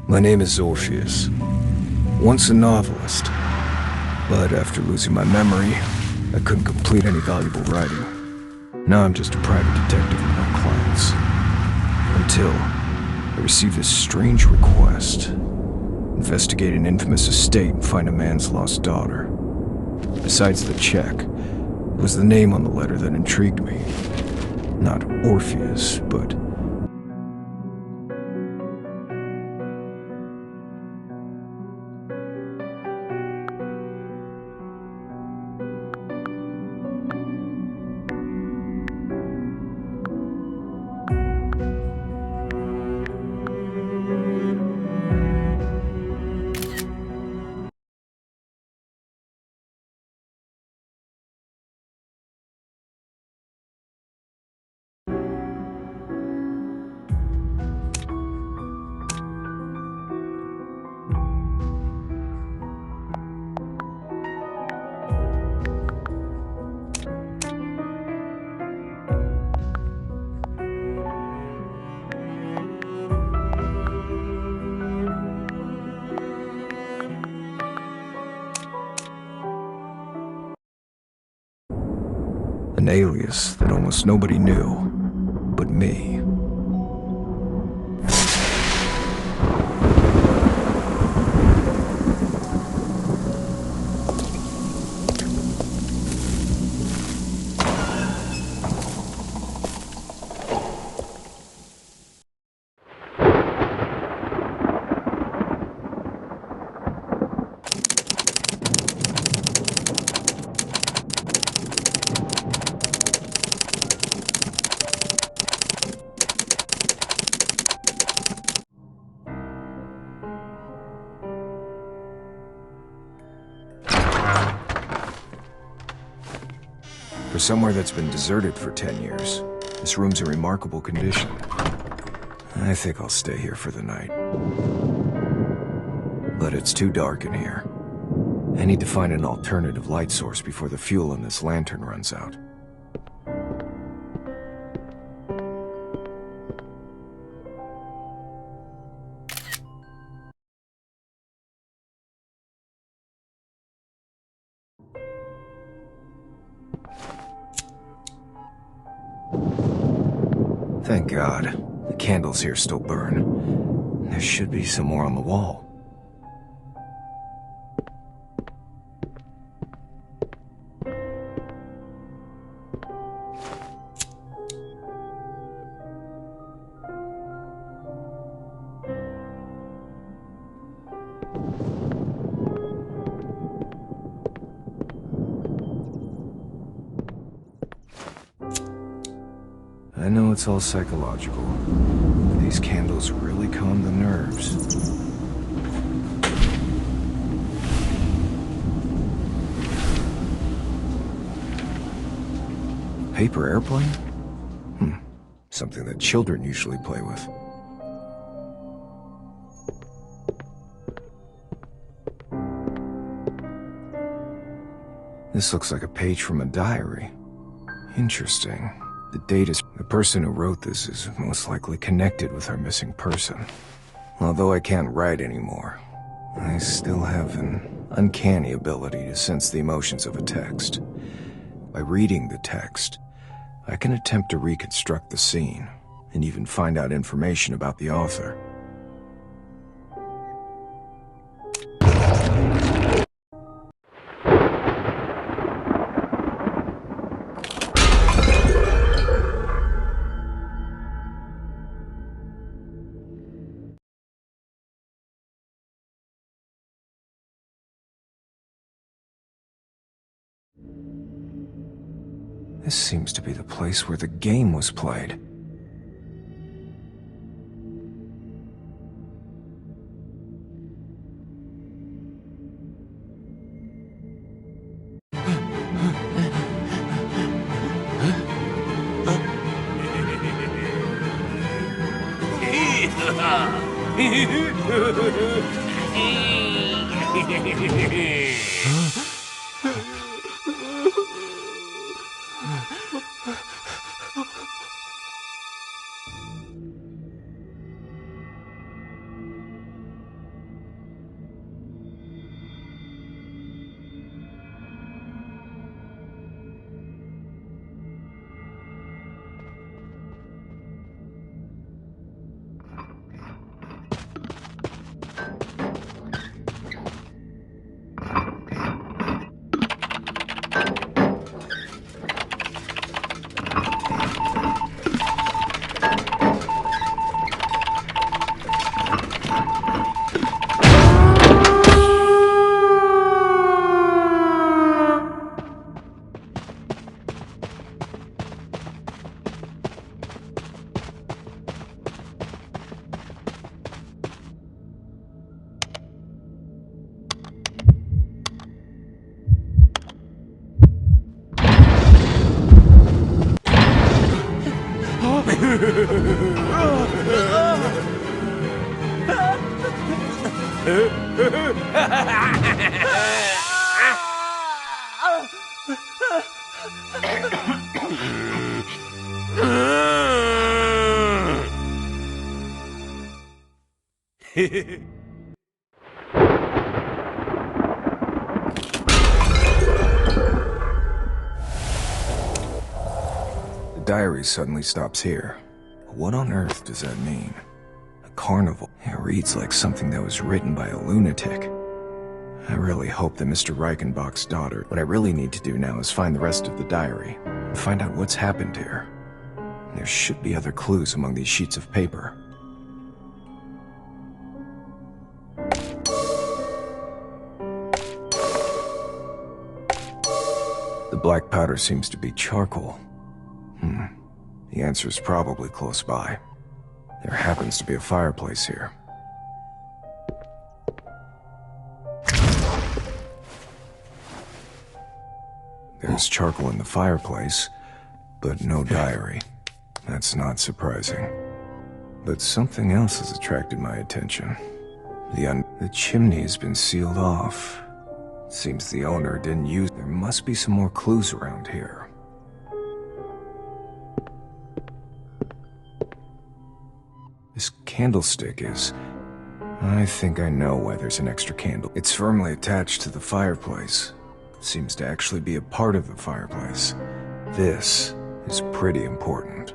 My name is Orpheus, once a novelist, but after losing my memory, I couldn't complete any valuable writing. Now I'm just a private detective with no clients. Until I received this strange request. Investigate an infamous estate and find a man's lost daughter. Besides the check, it was the name on the letter that intrigued me. Not Orpheus, but... an alias that almost nobody knew, but me. For somewhere that's been deserted for 10 years, this room's in remarkable condition. I think I'll stay here for the night. But it's too dark in here. I need to find an alternative light source before the fuel in this lantern runs out. Thank God. The candles here still burn. There should be some more on the wall. I know it's all psychological. These candles really calm the nerves. Paper airplane? Something that children usually play with. This looks like a page from a diary. Interesting. The date is... The person who wrote this is most likely connected with our missing person. Although I can't write anymore, I still have an uncanny ability to sense the emotions of a text. By reading the text, I can attempt to reconstruct the scene, and even find out information about the author. This seems to be the place where the game was played. The diary suddenly stops here. What on earth does that mean? A carnival? It reads like something that was written by a lunatic. I really hope that Mr. Reichenbach's daughter... What I really need to do now is find the rest of the diary, and find out what's happened here. There should be other clues among these sheets of paper. The black powder seems to be charcoal. The answer is probably close by. There happens to be a fireplace here. There's charcoal in the fireplace, but no diary. That's not surprising. But something else has attracted my attention. The chimney has been sealed off. Seems the owner didn't use... There must be some more clues around here. This candlestick is... I think I know why there's an extra candle. It's firmly attached to the fireplace. Seems to actually be a part of the fireplace. This is pretty important.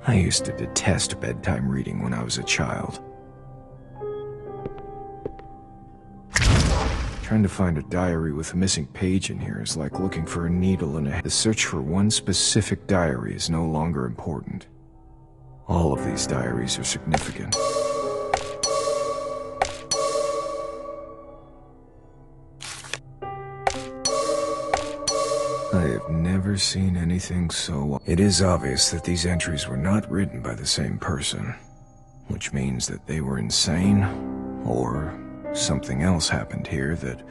I used to detest bedtime reading when I was a child. Trying to find a diary with a missing page in here is like looking for a needle in a... The search for one specific diary is no longer important. All of these diaries are significant. I have never seen anything so... It is obvious that these entries were not written by the same person, which means that they were insane, or something else happened here that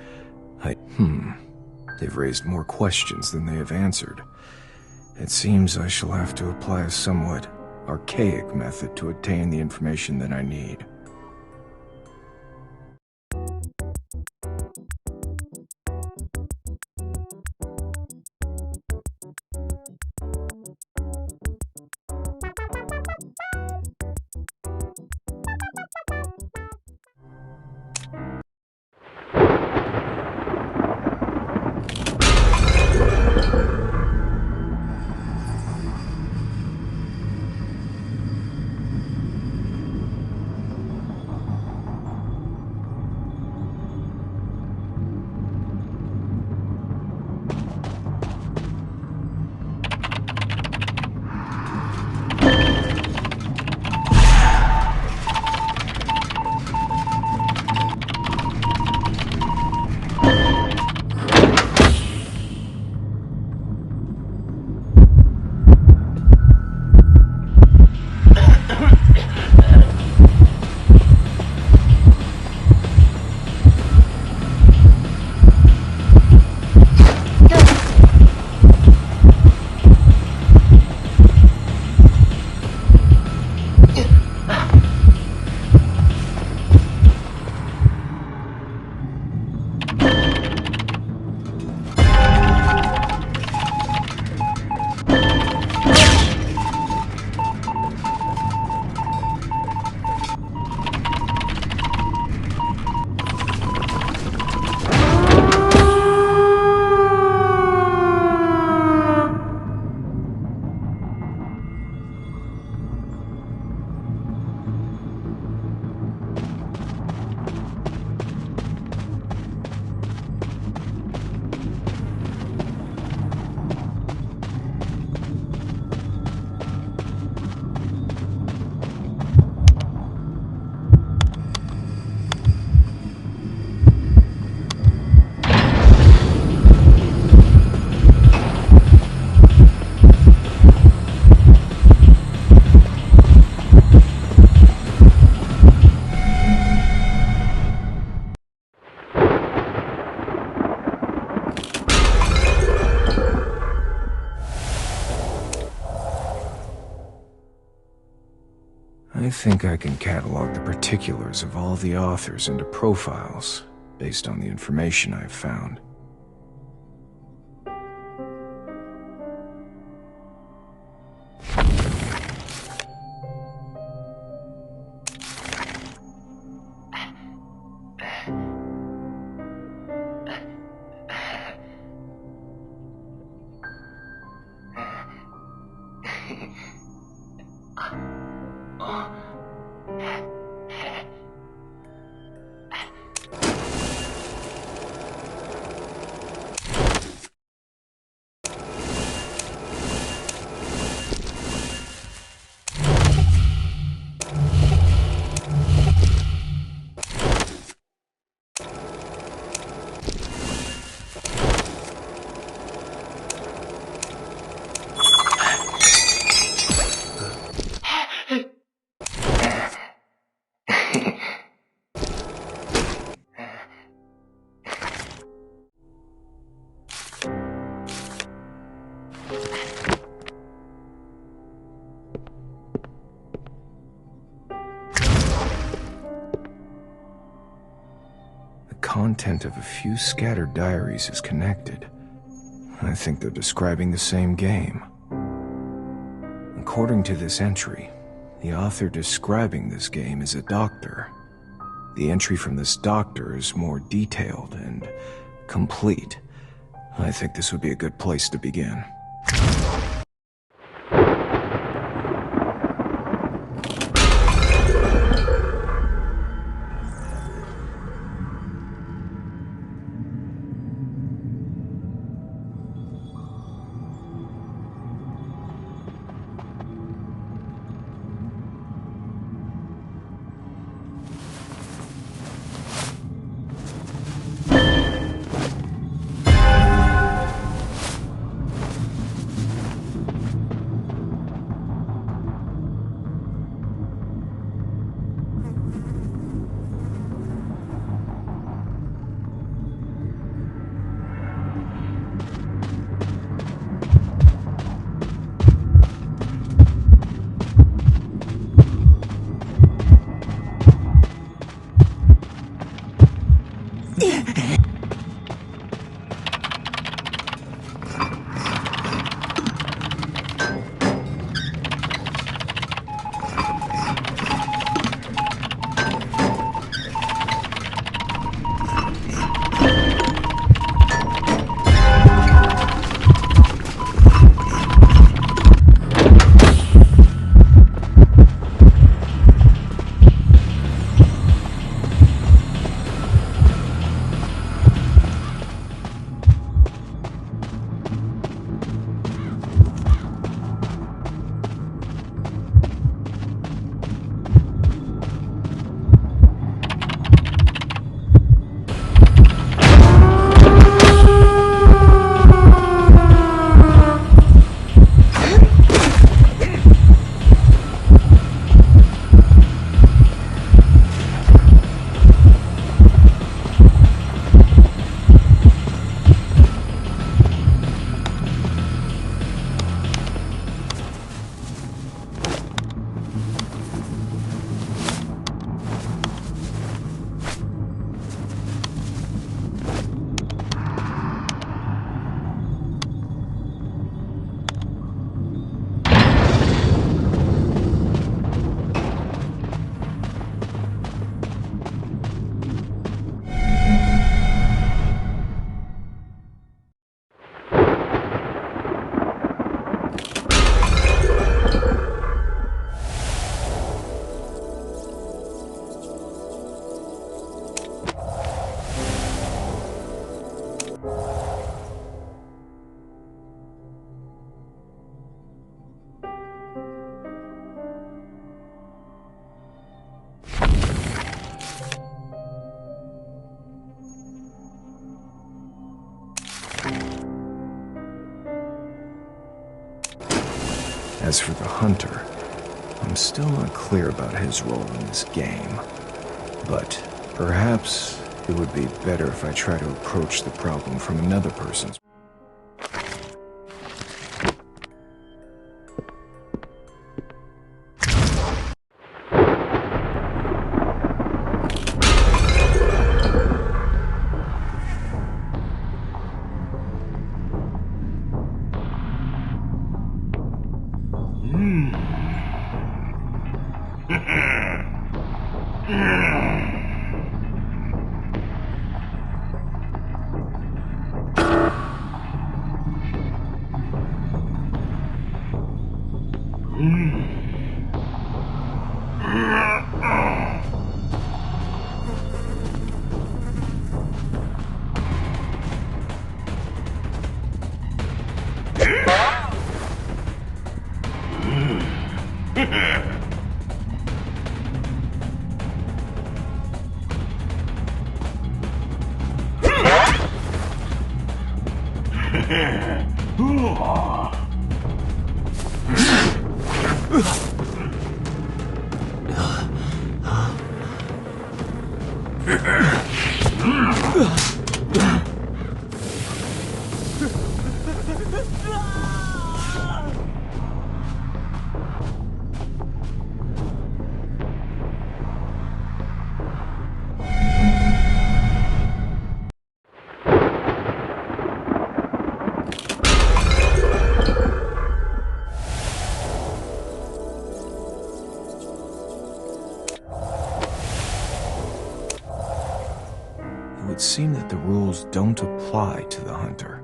They've raised more questions than they have answered. It seems I shall have to apply a somewhat archaic method to obtain the information that I need. think I can catalog the particulars of all the authors into profiles based on the information I've found. Content of a few scattered diaries is connected. I think they're describing the same game. According to this entry, the author describing this game is a doctor. The entry from this doctor is more detailed and complete. I think this would be a good place to begin. As for the hunter, I'm still not clear about his role in this game. But perhaps it would be better if I try to approach the problem from another person's. It would seem that the rules don't apply to the hunter.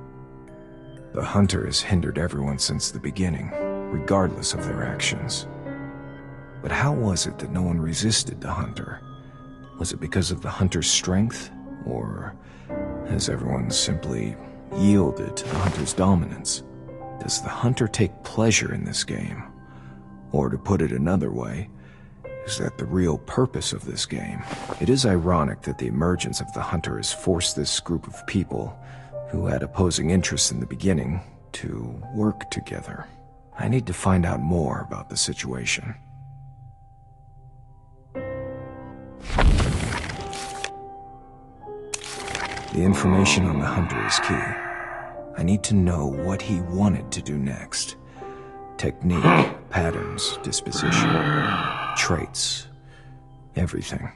The hunter has hindered everyone since the beginning, regardless of their actions. But how was it that no one resisted the hunter? Was it because of the hunter's strength, or has everyone simply yielded to the hunter's dominance? Does the hunter take pleasure in this game? Or to put it another way, is that the real purpose of this game? It is ironic that the emergence of the hunter has forced this group of people, who had opposing interests in the beginning, to work together. I need to find out more about the situation. The information on the hunter is key. I need to know what he wanted to do next. Technique, patterns, disposition, traits, everything.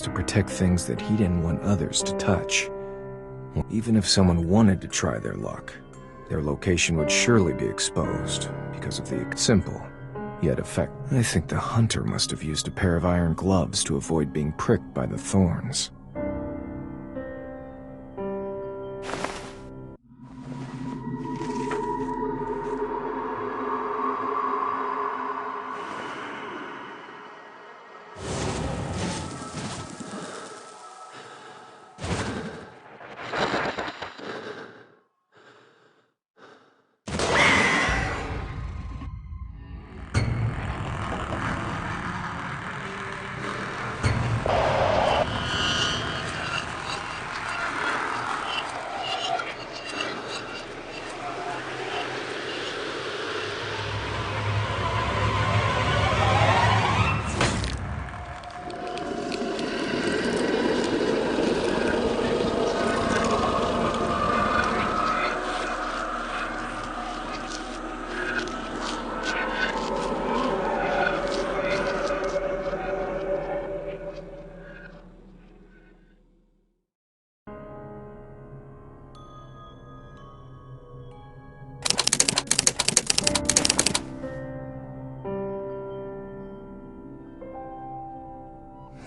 To protect things that he didn't want others to touch. Well, even if someone wanted to try their luck, their location would surely be exposed because of the simple, yet effect. I think the hunter must have used a pair of iron gloves to avoid being pricked by the thorns.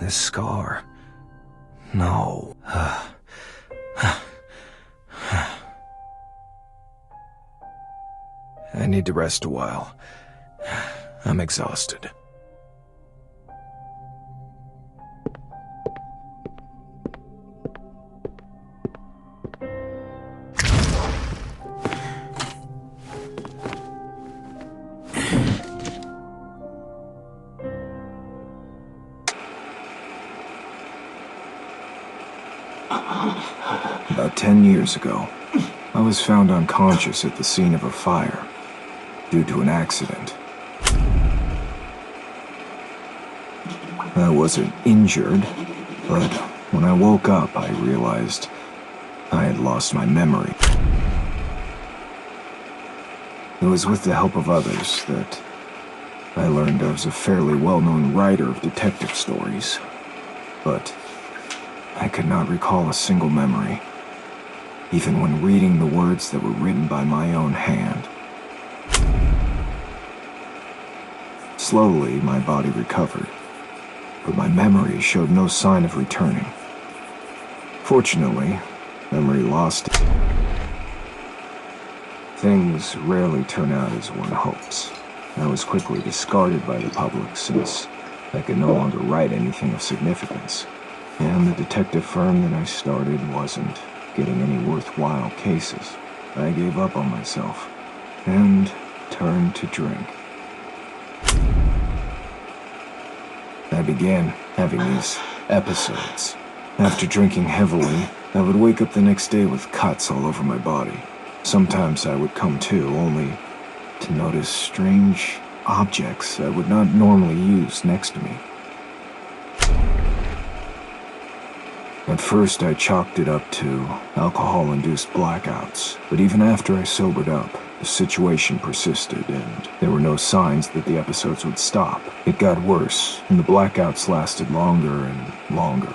This scar. No. I need to rest a while. I'm exhausted. About 10 years ago, I was found unconscious at the scene of a fire due to an accident. I wasn't injured, but when I woke up, I realized I had lost my memory. It was with the help of others that I learned I was a fairly well-known writer of detective stories, but I could not recall a single memory, even when reading the words that were written by my own hand. Slowly, my body recovered, but my memory showed no sign of returning. Fortunately, memory lost. Things rarely turn out as one hopes. I was quickly discarded by the public since I could no longer write anything of significance, and the detective firm that I started wasn't getting any worthwhile cases. I gave up on myself and turned to drink. I began having these episodes. After drinking heavily, I would wake up the next day with cuts all over my body. Sometimes I would come to, only to notice strange objects I would not normally use next to me. At first, I chalked it up to alcohol-induced blackouts, but even after I sobered up, the situation persisted, and there were no signs that the episodes would stop. It got worse, and the blackouts lasted longer and longer.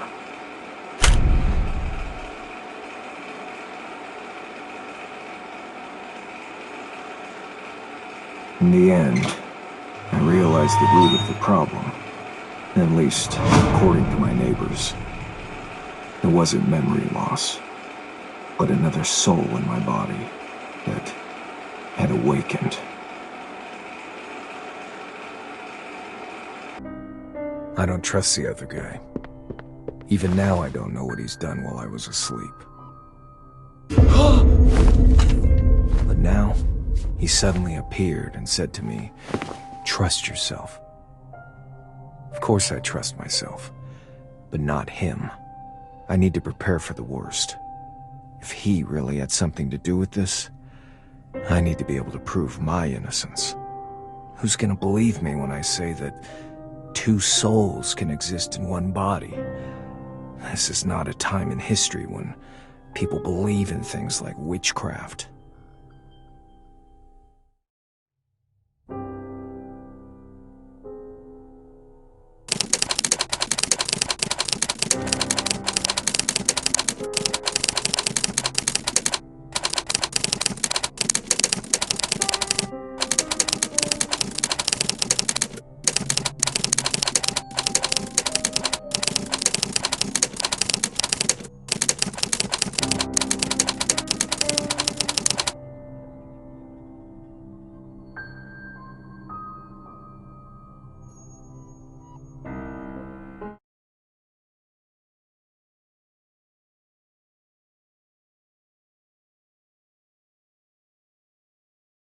In the end, I realized the root of the problem, at least according to my neighbors. It wasn't memory loss, but another soul in my body that had awakened. I don't trust the other guy. Even now, I don't know what he's done while I was asleep. But now, he suddenly appeared and said to me, "Trust yourself." Of course I trust myself, but not him. I need to prepare for the worst. If he really had something to do with this, I need to be able to prove my innocence. Who's gonna believe me when I say that two souls can exist in one body? This is not a time in history when people believe in things like witchcraft.